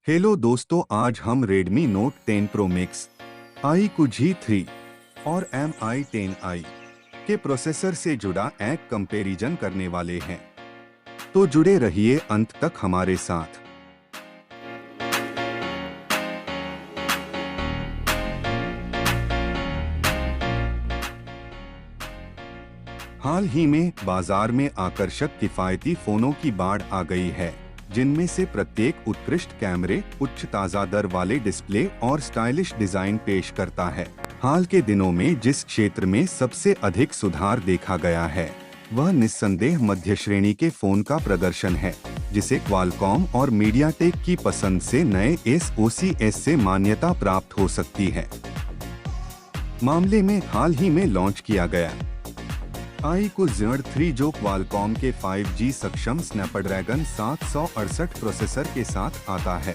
Hello दोस्तों, आज हम Redmi Note 10 Pro Max, iQOO G3 और Mi 10i के प्रोसेसर से जुड़ा एक कंपैरिजन करने वाले हैं। तो जुड़े रहिए अंत तक हमारे साथ। हाल ही में बाजार में आकर्षक किफायती फोनों की बाढ़ आ गई है, जिनमें से प्रत्येक उत्कृष्ट कैमरे, उच्च ताजा दर वाले डिस्प्ले और स्टाइलिश डिजाइन पेश करता है। हाल के दिनों में जिस क्षेत्र में सबसे अधिक सुधार देखा गया है, वह निस्संदेह मध्य श्रेणी के फोन का प्रदर्शन है, जिसे क्वालकॉम और मीडियाटेक की पसंद से नए SoCs से मान्यता प्राप्त हो सकती है। मामले में हाल ही में लॉन्च किया गया iQOO Z3, जो क्वालकॉम के 5G सक्षम स्नैपड्रैगन 768 प्रोसेसर के साथ आता है।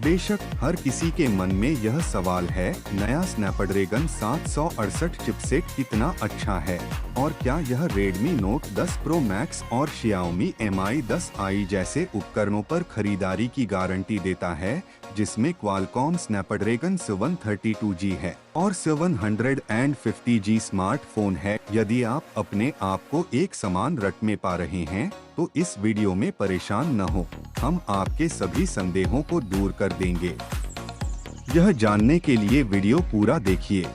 बेशक हर किसी के मन में यह सवाल है, नया स्नैपड्रैगन 768 चिपसेट कितना अच्छा है और क्या यह Redmi Note 10 Pro Max और Xiaomi Mi 10i जैसे उपकरणों पर खरीदारी की गारंटी देता है, जिसमें क्वालकॉम स्नैपड्रैगन 732G है और 750G स्मार्टफोन है। यदि आप अपने आप को एक समान रट में पा रहे हैं, तो इस वीडियो में परेशान न हो, हम आपके सभी संदेहों को दूर कर देंगे। यह जानने के लिए वीडियो पूरा देखिए।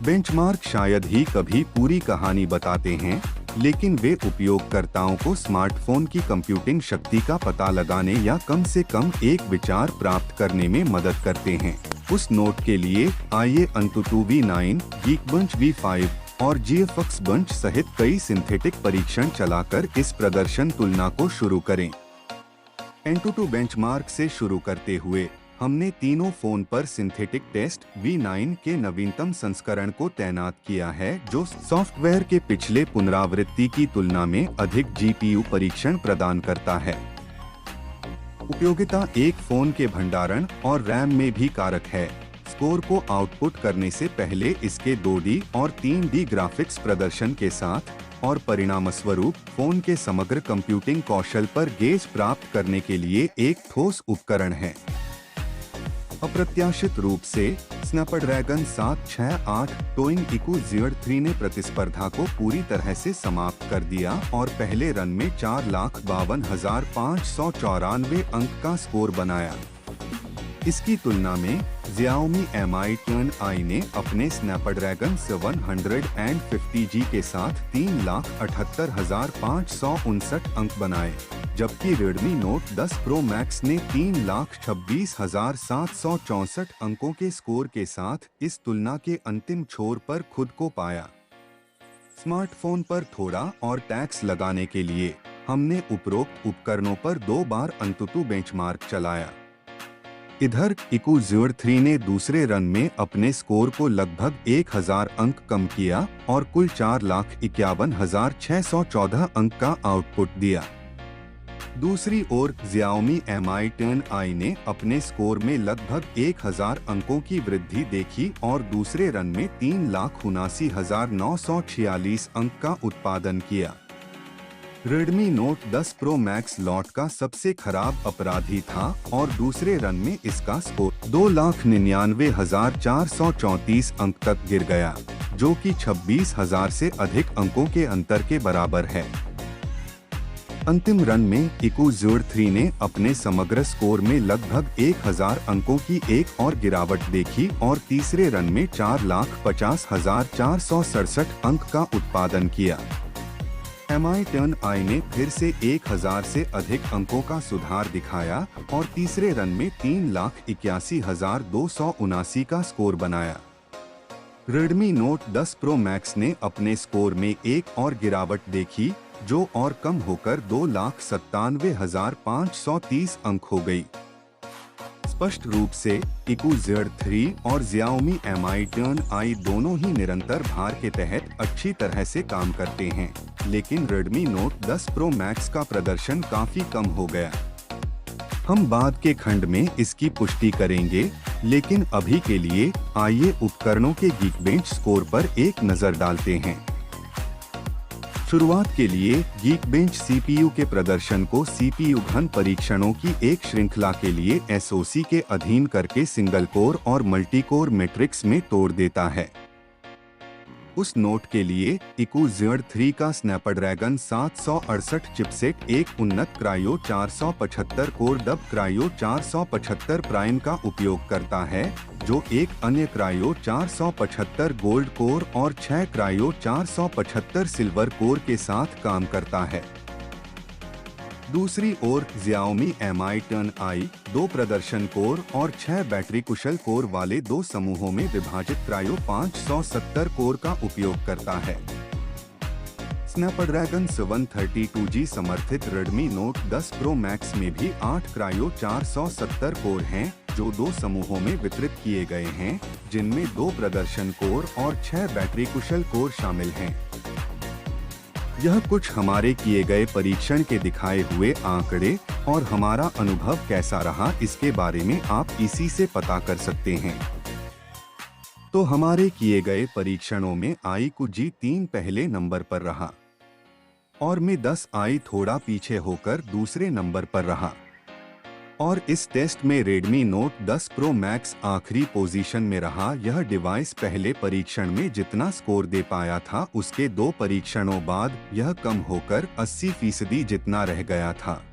बेंचमार्क शायद ही कभी पूरी कहानी बताते हैं, लेकिन वे उपयोगकर्ताओं को स्मार्टफोन की कंप्यूटिंग शक्ति का पता लगाने या कम से कम एक विचार प्राप्त करने में मदद करते हैं। उस नोट के लिए आइए AnTuTu V9, Geekbench V5 और GFX सहित कई सिंथेटिक परीक्षण चलाकर इस प्रदर्शन तुलना को शुरू करें। AnTuTu बेंचमार्क से शुरू करते हुए हमने तीनों फोन पर सिंथेटिक टेस्ट V9 के नवीनतम संस्करण को तैनात किया है, जो सॉफ्टवेयर के पिछले पुनरावृत्ति की तुलना में अधिक GPU परीक्षण प्रदान करता है। उपयोगिता एक फोन के भंडारण और रैम में भी कारक है। स्कोर को आउटपुट करने से पहले इसके 2D और 3D ग्राफिक्स प्रदर्शन के साथ और परिणामस्वरूप फोन के समग्र कंप्यूटिंग कौशल पर गेज प्राप्त करने के लिए एक ठोस उपकरण है। अप्रत्याशित रूप से स्नैपड्रैगन 768 टोइंग iQOO Z3 ने प्रतिस्पर्धा को पूरी तरह से समाप्त कर दिया और पहले रन में 4,52,594 अंक का स्कोर बनाया। इसकी तुलना में Xiaomi Mi 10i ने अपने स्नैपड्रैगन 750G के साथ 3,78,559 अंक बनाए, जबकि Redmi Note 10 Pro Max ने 3,26,764 अंकों के स्कोर के साथ इस तुलना के अंतिम छोर पर खुद को पाया। स्मार्टफोन पर थोड़ा और टैक्स लगाने के लिए हमने उपरोक्त उपकरणों पर 2 बार AnTuTu बेंचमार्क चलाया। इधर iQOO Z3 ने दूसरे रन में अपने स्कोर को लगभग 1,000 अंक कम किया और कुल 4,51,614 अंक का आउटपुट दिया। दूसरी ओर Xiaomi Mi 10i ने अपने स्कोर में लगभग 1,000 अंकों की वृद्धि देखी और दूसरे रन में 3,79,946 अंक का उत्पादन किया। Redmi Note 10 Pro Max lot का सबसे खराब अपराधी था और दूसरे रन में इसका स्कोर 2,99,434 अंक तक गिर गया, जो कि 26,000 से अधिक अंकों के अंतर के बराबर है। अंतिम रन में iQOO Z3 ने अपने समग्र स्कोर में लगभग 1,000 अंकों की एक और गिरावट देखी और तीसरे रन में 4,50,467 अंक का उत्पादन किया। Mi 10i ने फिर से 1,000 से अधिक अंकों का सुधार दिखाया और तीसरे रन में 3,81,279 का स्कोर बनाया। Redmi Note 10 Pro Max ने अपने स्कोर में एक और गिरावट देखी, जो और कम होकर 2,97,530 अंक हो गई। स्पष्ट रूप से iQOO Z3 और Xiaomi Mi 10i दोनों ही निरंतर भार के तहत अच्छी तरह से काम करते हैं, लेकिन Redmi Note 10 Pro Max का प्रदर्शन काफी कम हो गया। हम बाद के खंड में इसकी पुष्टि करेंगे, लेकिन अभी के लिए आइए उपकरणों के Geekbench स्कोर पर एक नजर डालते हैं। शुरुआत के लिए Geekbench CPU के प्रदर्शन को CPU घन परीक्षणों की एक श्रृंखला के लिए SoC के अधीन करके सिंगल कोर और मल्टी कोर मैट्रिक्स में तोड़ देता है। उस नोट के लिए इकू Z3 का स्नैपड्रैगन 768 चिपसेट एक उन्नत cryo 475 core dub cryo 475 prime का उपयोग करता है, जो एक अन्य क्रायो 475 गोल्ड कोर और 6 क्रायो 475 सिल्वर कोर के साथ काम करता है। दूसरी ओर Xiaomi Mi 10i 2 प्रदर्शन कोर और 6 बैटरी कुशल कोर वाले 2 समूहों में विभाजित क्रायो 570 कोर का उपयोग करता है। स्नैपड्रैगन 732G समर्थित Redmi Note 10 Pro Max में भी 8 क्रायो 470 कोर हैं, जो 2 समूहों में वितरित किए गए हैं, जिनमें 2 प्रदर्शन कोर और 6 बैटरी कुशल कोर शामिल हैं। यह कुछ हमारे किए गए परीक्षण के दिखाए हुए आंकड़े और हमारा अनुभव कैसा रहा इसके बारे में आप इसी से पता कर सकते हैं। तो हमारे किए गए परीक्षणों में iQOO G3 पहले नंबर पर रहा और Mi 10i थोड़ा पीछे होकर दूसरे नंबर पर रहा और इस टेस्ट में Redmi Note 10 Pro Max आखिरी पोजीशन में रहा। यह डिवाइस पहले परीक्षण में जितना स्कोर दे पाया था उसके 2 परीक्षणों बाद यह कम होकर 80% जितना रह गया था।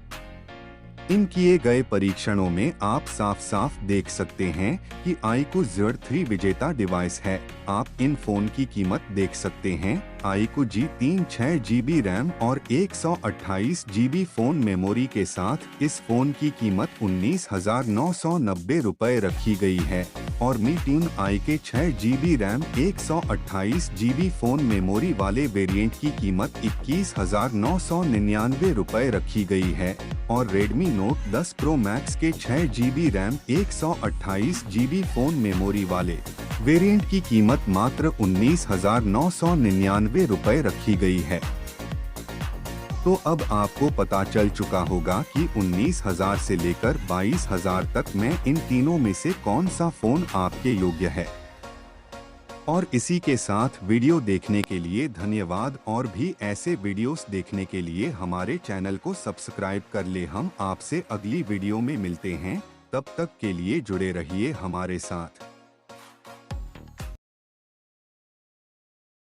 इन किए गए परीक्षणों में आप साफ साफ देख सकते हैं कि iQOO Z3 विजेता डिवाइस है। आप इन फोन की कीमत देख सकते हैं। iQOO G3 6GB रैम और 128GB फोन मेमोरी के साथ इस फोन की कीमत 19,990 रुपए रखी गई है और Mi 10i के 6GB RAM 128GB phone memory वाले वेरिएंट की कीमत 21,999 रुपए रखी गई है और Redmi Note 10 Pro Max के 6GB RAM 128GB phone memory वाले वेरिएंट की कीमत मात्र 19,999 रुपए रखी गई है। तो अब आपको पता चल चुका होगा कि 19,000 से लेकर 22,000 तक में इन तीनों में से कौन सा फोन आपके योग्य है। और इसी के साथ वीडियो देखने के लिए धन्यवाद और भी ऐसे वीडियोस देखने के लिए हमारे चैनल को सब्सक्राइब कर ले। हम आपसे अगली वीडियो में मिलते हैं, तब तक के लिए जुड़े रहिए हमारे साथ।